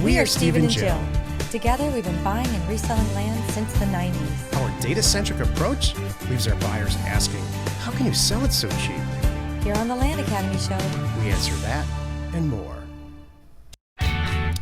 We are Steven and Jill. Together, we've been buying and reselling land since the 90s. Our data-centric approach leaves our buyers asking, how can you sell it so cheap? Here on the Land Academy Show, We answer that and more.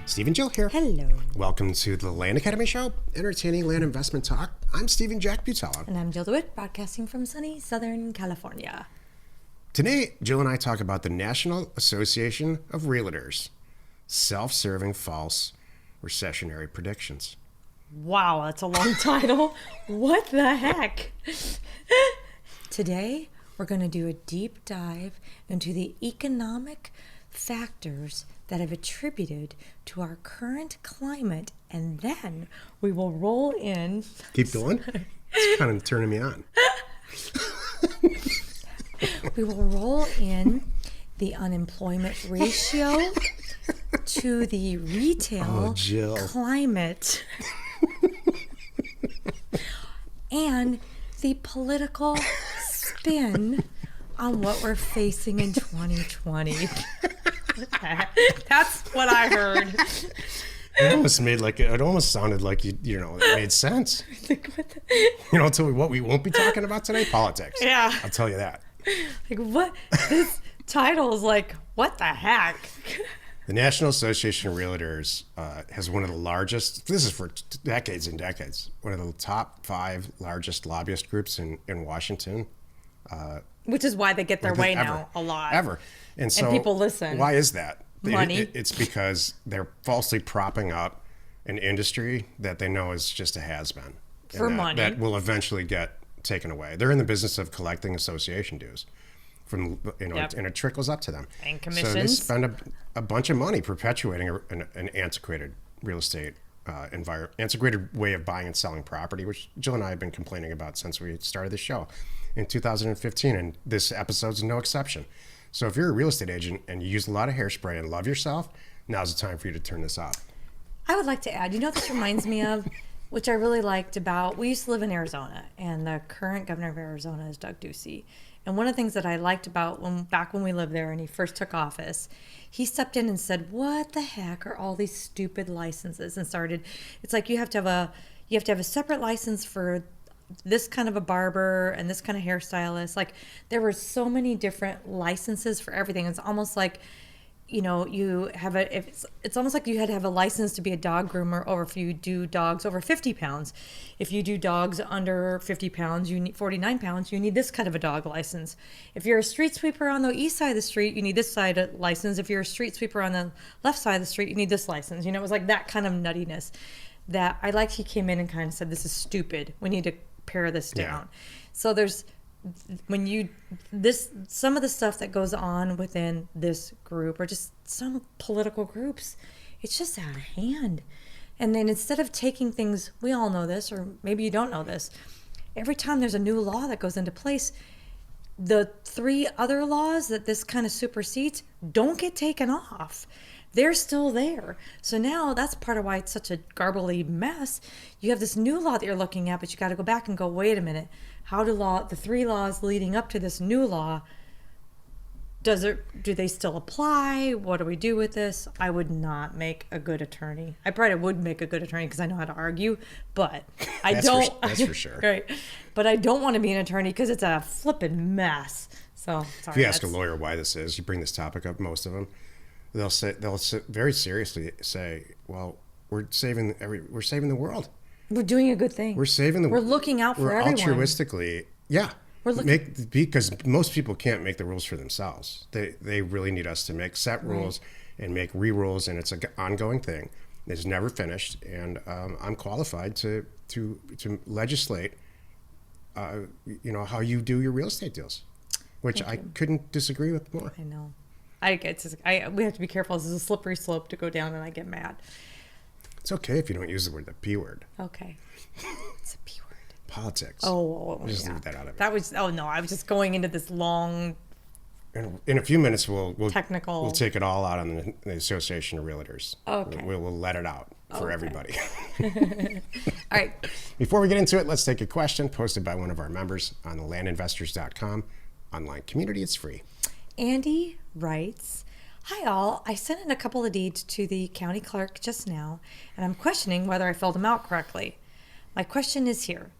Steve and Jill here. hello. Welcome to the Land Academy Show, entertaining land investment talk. I'm Steven Jack Butala. And I'm Jill DeWit, broadcasting from sunny Southern California. Today, Jill and I talk about the National Association of Realtors, self-serving false recessionary predictions. Wow, that's a long title. What the heck? Today, we're going to do a deep dive into the economic factors that have attributed to our current climate, and then we will roll in. Keep going. It's kind of turning me on. We will roll in the unemployment ratio to the retail Jill. climate and the political spin on what we're facing in 2020. That's what I heard. It almost sounded like it made sense. Tell me what we won't be talking about today? Politics. Yeah. I'll tell you that. Like, what? This title is like, what the heck? The National Association of Realtors has one of the largest, this is for decades and decades, one of the top 5 largest lobbyist groups in Washington. Which is why they get their way now a lot. Ever. And so people listen. Why is that? Money. It's because they're falsely propping up an industry that they know is just a has-been. For money. That will eventually get taken away. They're in the business of collecting association dues from, Yep. and it trickles up to them. And commissions. So they spend a bunch of money perpetuating an antiquated real estate antiquated way of buying and selling property, which Jill and I have been complaining about since we started the show in 2015, and this episode's no exception. So if you're a real estate agent and you use a lot of hairspray and love yourself, now's the time for you to turn this off. I would like to add, this reminds me of, which I really liked about, we used to live in Arizona, and the current governor of Arizona is Doug Ducey. And one of the things that I liked about back when we lived there and he first took office, he stepped in and said, what the heck are all these stupid licenses? And it's like you have to have a separate license for this kind of a barber and this kind of hairstylist. Like, there were so many different licenses for everything. It's almost like, it's almost like you had to have a license to be a dog groomer, or if you do dogs over 50 pounds. If you do dogs under 50 pounds, you need 49 pounds, you need this kind of a dog license. If you're a street sweeper on the east side of the street, you need this side of license. If you're a street sweeper on the left side of the street, you need this license. It was like that kind of nuttiness that I liked. He came in and kind of said, this is stupid. We need to pare this down. Yeah. So there's, some of the stuff that goes on within this group, or just some political groups, it's just out of hand. And then instead of taking things, we all know this, or maybe you don't know this, every time there's a new law that goes into place, the 3 other laws that this kind of supersedes don't get taken off. They're still there. So now that's part of why it's such a garbly mess. You have this new law that you're looking at, but you got to go back and go, wait a minute. How do the 3 laws leading up to this new law, do they still apply? What do we do with this? I would not make a good attorney. I probably would make a good attorney because I know how to argue, but I don't. That's for sure. Right. But I don't want to be an attorney because it's a flippin' mess. So sorry, If you ask a lawyer why this is, you bring this topic up, most of them, they'll very seriously say, well, we're saving the world. We're doing a good thing. We're saving the world. We're looking out for everyone. Altruistically, yeah. Because most people can't make the rules for themselves. They really need us to set rules and make re-rules, and it's an ongoing thing. It's never finished, and I'm qualified to legislate, how you do your real estate deals, which I couldn't disagree with more. I know. We have to be careful. This is a slippery slope to go down, and I get mad. It's okay if you don't use the P word. Okay. It's a P word. Politics. Just leave that out of it. I was just going into this long. In a few minutes, we'll technical. We'll take it all out on the Association of Realtors. Okay. We'll let it out for everybody. All right. Before we get into it, let's take a question posted by one of our members on the landinvestors.com online community. It's free. Andy writes, Hi all, I sent in a couple of deeds to the county clerk just now, and I'm questioning whether I filled them out correctly. My question is here.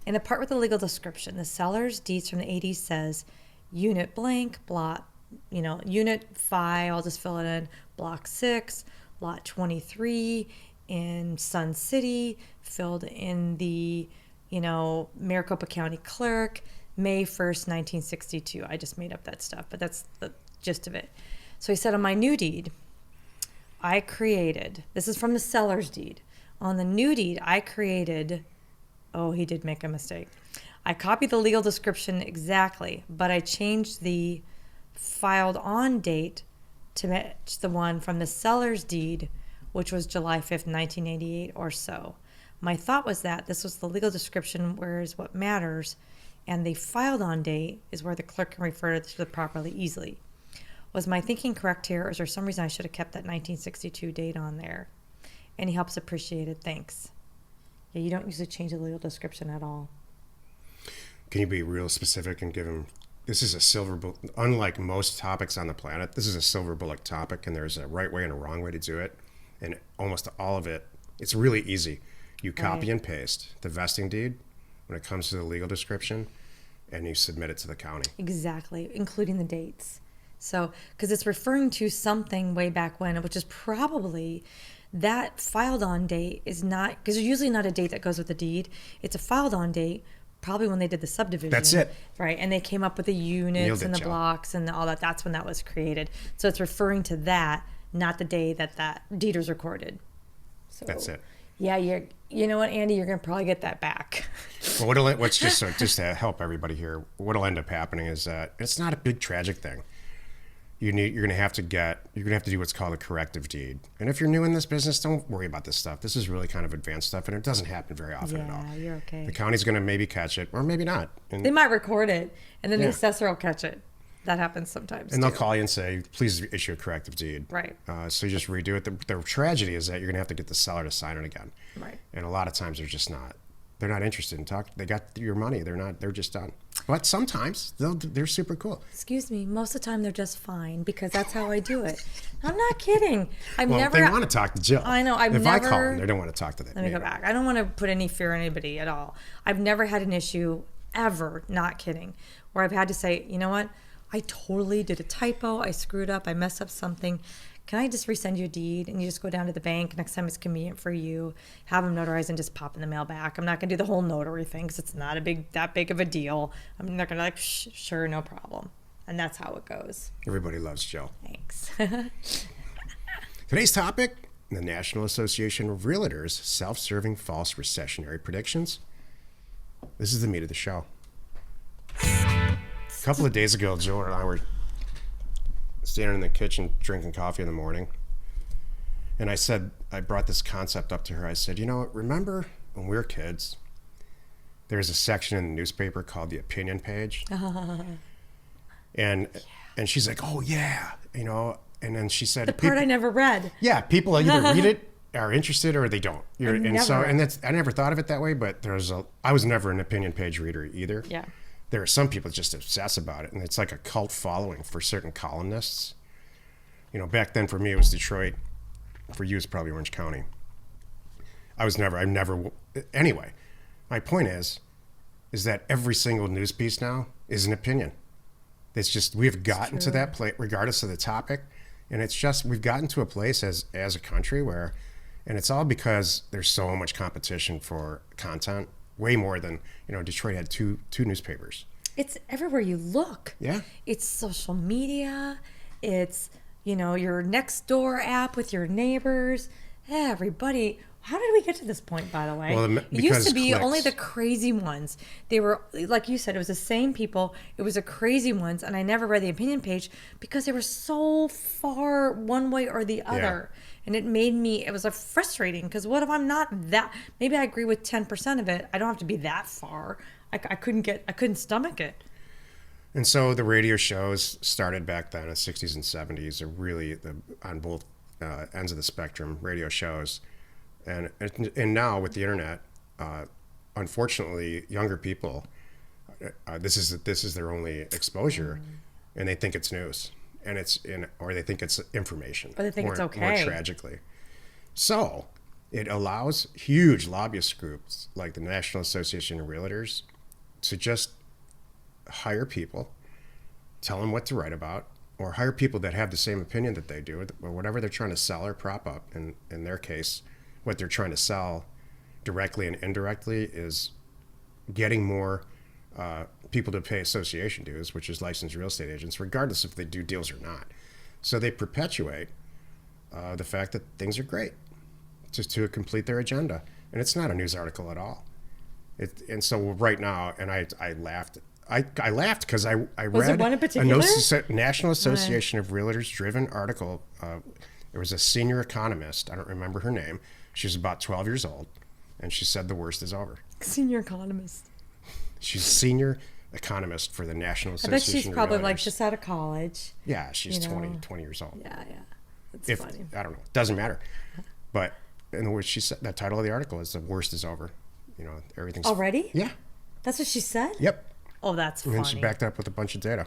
In the part with the legal description, the seller's deeds from the 80s says unit blank, block, unit 5, I'll just fill it in, block 6, lot 23 in Sun City, filled in the, Maricopa County Clerk, May 1st, 1962. I just made up that stuff, but that's the gist of it. So he said, on my new deed, I created, this is from the seller's deed. On the new deed, I created, he did make a mistake. I copied the legal description exactly, but I changed the filed on date to match the one from the seller's deed, which was July 5th, 1988 or so. My thought was that this was the legal description, whereas what matters, and the filed on date is where the clerk can refer to it properly easily. Was my thinking correct here, or is there some reason I should have kept that 1962 date on there? Any help's appreciated. Thanks. Yeah, you don't usually change the legal description at all. Can you be real specific and give them, this is a silver bullet, unlike most topics on the planet, this is a silver bullet topic, and there's a right way and a wrong way to do it. And almost all of it, it's really easy. You copy and paste the vesting deed when it comes to the legal description, and you submit it to the county. Exactly, including the dates. So, because it's referring to something way back when, which is probably that filed on date is not, because there's usually not a date that goes with the deed. It's a filed on date, probably when they did the subdivision. That's it. Right, and they came up with the units and the blocks and all that. That's when that was created. So it's referring to that, not the day that that deed was recorded. So that's it. Yeah, you know what, Andy, you're going to probably get that back. Well, what's just to help everybody here, what'll end up happening is that it's not a big tragic thing. You're going to have to do what's called a corrective deed. And if you're new in this business, don't worry about this stuff. This is really kind of advanced stuff, and it doesn't happen very often at all. Yeah, you're okay. The county's going to maybe catch it, or maybe not. And they might record it, and then the assessor will catch it. That happens sometimes. And they'll call you and say, please issue a corrective deed. Right. So you just redo it. The tragedy is that you're going to have to get the seller to sign it again. Right. And a lot of times they're not interested in talking. They got your money. They're just done. But sometimes they're super cool. Excuse me. Most of the time they're just fine, because that's how I do it. I'm not kidding. They want to talk to Jill. I know. If I call them, they don't want to talk to them. Let me go back. I don't want to put any fear in anybody at all. I've never had an issue ever, not kidding, where I've had to say, you know what? I totally did a typo. I screwed up. I messed up something. Can I just resend you a deed? And you just go down to the bank next time it's convenient for you, have them notarized, and just pop in the mail back. I'm not going to do the whole notary thing because it's not that big of a deal. I'm not going to sure, no problem. And that's how it goes. Everybody loves Jill. Thanks. Today's topic, the National Association of Realtors Self-Serving False Recessionary Predictions. This is the meat of the show. A couple of days ago, Jill and I were standing in the kitchen drinking coffee in the morning, and I brought this concept up to her. I said, remember when we were kids, there's a section in the newspaper called the opinion page? And she's like, oh yeah, and then she said, the part I never read. Yeah, people either read it, are interested, or they don't. I never thought of it that way, but I was never an opinion page reader either. Yeah. There are some people just obsess about it, and it's like a cult following for certain columnists. Back then for me it was Detroit. For you it's probably Orange County. Anyway, my point is that every single news piece now is an opinion. It's just, we've gotten to that place, regardless of the topic, and it's just, we've gotten to a place as a country where, and it's all because there's so much competition for content. Way more than, Detroit had two newspapers. It's everywhere you look. Yeah. It's social media. It's, your next door app with your neighbors. Everybody. How did we get to this point, by the way? Well, it used to be clicks. only the crazy ones. They were, like you said, it was the same people. It was the crazy ones. And I never read the opinion page because they were so far one way or the other. Yeah. And it was frustrating, because what if I'm not that, maybe I agree with 10% of it. I don't have to be that far. I couldn't stomach it. And so the radio shows started back then in the 60s and 70s are really on both ends of the spectrum, radio shows. And now with the internet, unfortunately, younger people, this is their only exposure, and they think it's news. and or they think it's information, or they think it's okay, more tragically. So it allows huge lobbyist groups like the National Association of Realtors to just hire people, tell them what to write about, or hire people that have the same opinion that they do, or whatever they're trying to sell or prop up. In their case, what they're trying to sell directly and indirectly is getting more people to pay association dues, which is licensed real estate agents, regardless if they do deals or not. So they perpetuate the fact that things are great just to complete their agenda. And it's not a news article at all. And so right now, and I laughed. I laughed because I Was read it one in particular? a National Association of Realtors driven article. There was a senior economist. I don't remember her name. She was about 12 years old. And she said the worst is over. Senior economist. She's a senior economist for the National Association of Realtors. I bet she's probably like just out of college. Yeah, she's 20 years old. Yeah. That's funny. I don't know. Doesn't matter. But in the words she said, that title of the article is "The Worst is Over." Everything's already. Yeah. That's what she said? Yep. Oh, that's funny. And she backed up with a bunch of data.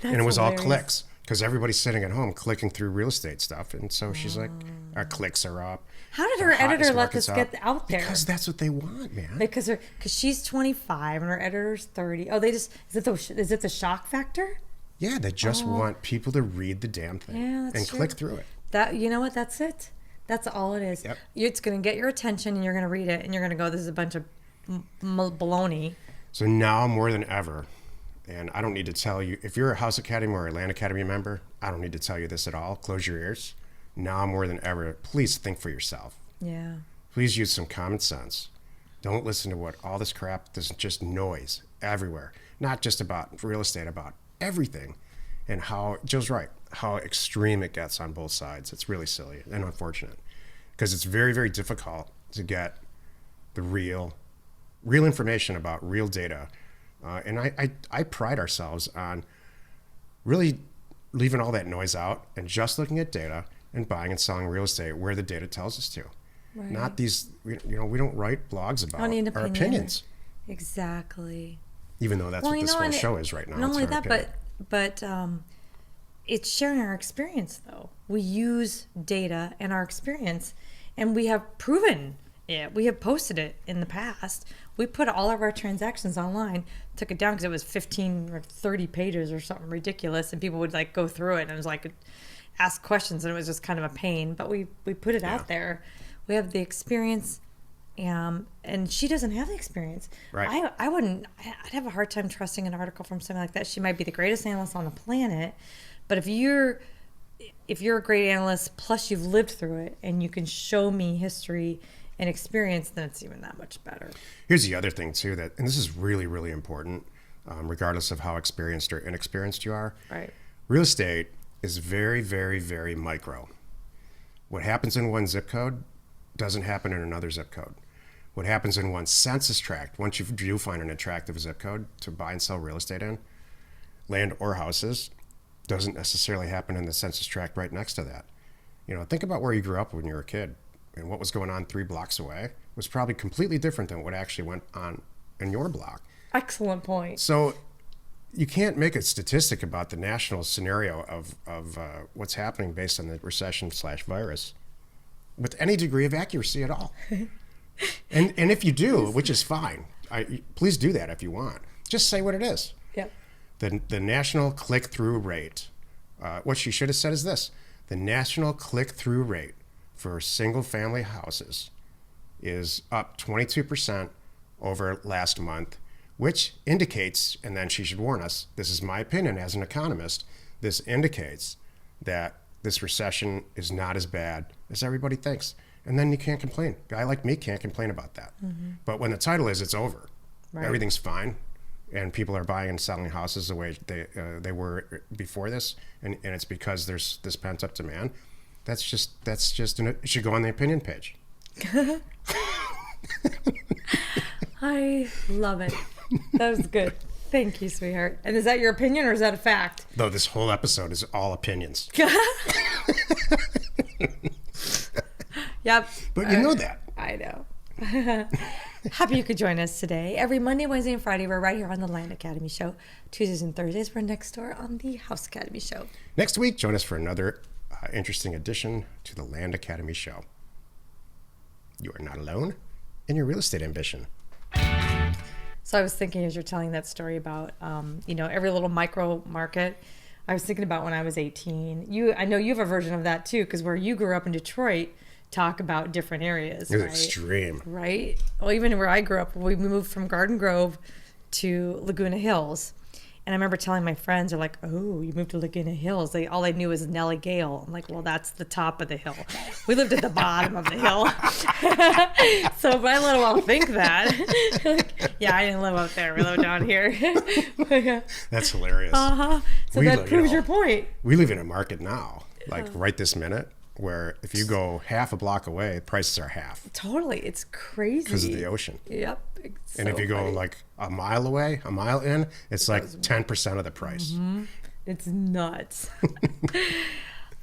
And it was all clicks because everybody's sitting at home clicking through real estate stuff. And so she's like, our clicks are up. How did her editor let this get out there? Because that's what they want, man. Because she's 25 and her editor's 30. Oh, is it the shock factor? Yeah, they just want people to read the damn thing and true. click through it. You know what? That's it. That's all it is. Yep. It's going to get your attention and you're going to read it and you're going to go, this is a bunch of baloney. So now more than ever, and I don't need to tell you, if you're a House Academy or Atlanta Academy member, I don't need to tell you this at all. Close your ears. Now more than ever, please think for yourself. Yeah. Please use some common sense. Don't listen to what all this crap, there's just noise everywhere. Not just about real estate, about everything. And how, Jill's right, how extreme it gets on both sides. It's really silly and unfortunate because it's very, very difficult to get the real information about real data. And I pride ourselves on really leaving all that noise out and just looking at data and buying and selling real estate where the data tells us to. Right. Not these, we don't write blogs about our opinions. Exactly. Even though that's what this whole show is right now. Not only that, but it's sharing our experience, though. We use data and our experience, and we have proven it. We have posted it in the past. We put all of our transactions online, took it down because it was 15 or 30 pages or something ridiculous, and people would like go through it, and it was like ask questions, and it was just kind of a pain. But we put it out there. We have the experience, and she doesn't have the experience. Right. I'd have a hard time trusting an article from something like that. She might be the greatest analyst on the planet, but if you're a great analyst, plus you've lived through it, and you can show me history and experience, then it's even that much better. Here's the other thing too, and this is really, really important, regardless of how experienced or inexperienced you are. Right. Real estate is very, very, very micro. What happens in one zip code doesn't happen in another zip code. What happens in one census tract, once you do find an attractive zip code to buy and sell real estate in, land or houses, doesn't necessarily happen in the census tract right next to that. Think about where you grew up when you were a kid, and what was going on 3 blocks away was probably completely different than what actually went on in your block. Excellent point. So you can't make a statistic about the national scenario of what's happening based on the recession/virus with any degree of accuracy at all. and if you do, which is fine, please do that if you want. Just say what it is. Yep. The national click-through rate, what she should have said is this: the national click-through rate for single-family houses is up 22% over last month, which indicates, and then she should warn us, this is my opinion as an economist, this indicates that this recession is not as bad as everybody thinks. And then you can't complain. A guy like me can't complain about that. Mm-hmm. But when the title is, it's over. Right. Everything's fine. And people are buying and selling houses the way they were before this. And it's because there's this pent-up demand. It should go on the opinion page. I love it. That was good. Thank you, sweetheart. And is that your opinion or is that a fact? Though this whole episode is all opinions. Yep. But you know that. I know. Happy you could join us today. Every Monday, Wednesday, and Friday, we're right here on the Land Academy Show. Tuesdays and Thursdays, we're next door on the House Academy Show. Next week, join us for another interesting addition to the Land Academy Show. You are not alone in your real estate ambition. So I was thinking as you're telling that story about, every little micro market, I was thinking about when I was 18. I know you have a version of that too, because where you grew up in Detroit, talk about different areas. It's right? extreme. Right? Well, even where I grew up, we moved from Garden Grove to Laguna Hills. And I remember telling my friends, they're like, oh, you moved to Laguna Hills. All they knew was Nellie Gale. I'm like, well, that's the top of the hill. We lived at the bottom of the hill. So but I let them all think that. Yeah, I didn't live up there. We lived down here. That's hilarious. So that proves your point. We live in a market now, like right this minute, where if you go half a block away, prices are half. Totally. It's crazy. Because of the ocean. Yep. And if you go like a mile away, a mile in, it's like 10% of the price. Mm-hmm. It's nuts.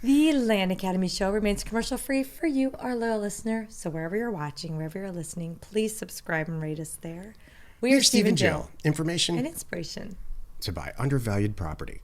The Land Academy Show remains commercial free for you, our loyal listener. So wherever you're watching, wherever you're listening, please subscribe and rate us there. We are Steven Jill. Information and inspiration to buy undervalued property.